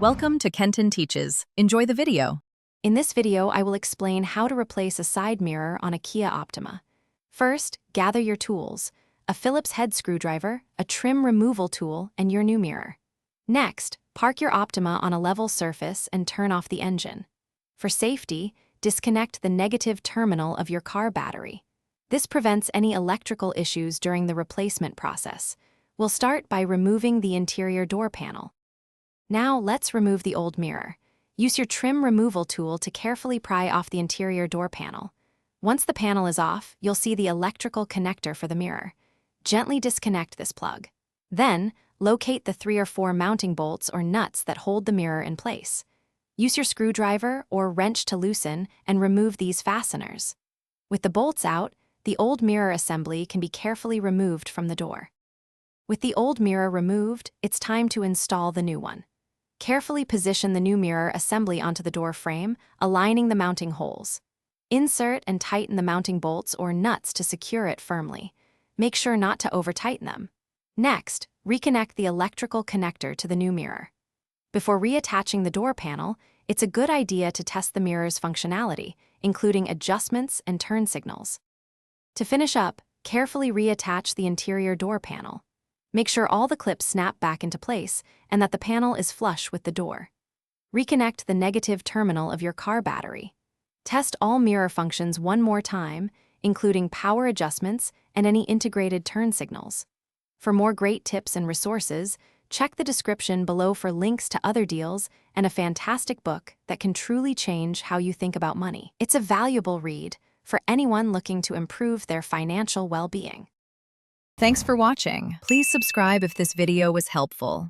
Welcome to Kenton Teaches. Enjoy the video. In this video, I will explain how to replace a side mirror on a Kia Optima. First, gather your tools: a Phillips head screwdriver, a trim removal tool, and your new mirror. Next, park your Optima on a level surface and turn off the engine. For safety, disconnect the negative terminal of your car battery. This prevents any electrical issues during the replacement process. We'll start by removing the interior door panel. Now let's remove the old mirror. Use your trim removal tool to carefully pry off the interior door panel. Once the panel is off, you'll see the electrical connector for the mirror. Gently disconnect this plug. Then, locate the 3 or 4 mounting bolts or nuts that hold the mirror in place. Use your screwdriver or wrench to loosen and remove these fasteners. With the bolts out, the old mirror assembly can be carefully removed from the door. With the old mirror removed, it's time to install the new one. Carefully position the new mirror assembly onto the door frame, aligning the mounting holes. Insert and tighten the mounting bolts or nuts to secure it firmly. Make sure not to over-tighten them. Next, reconnect the electrical connector to the new mirror. Before reattaching the door panel, it's a good idea to test the mirror's functionality, including adjustments and turn signals. To finish up, carefully reattach the interior door panel. Make sure all the clips snap back into place and that the panel is flush with the door. Reconnect the negative terminal of your car battery. Test all mirror functions one more time, including power adjustments and any integrated turn signals. For more great tips and resources, check the description below for links to other deals and a fantastic book that can truly change how you think about money. It's a valuable read for anyone looking to improve their financial well-being. Thanks for watching. Please subscribe if this video was helpful.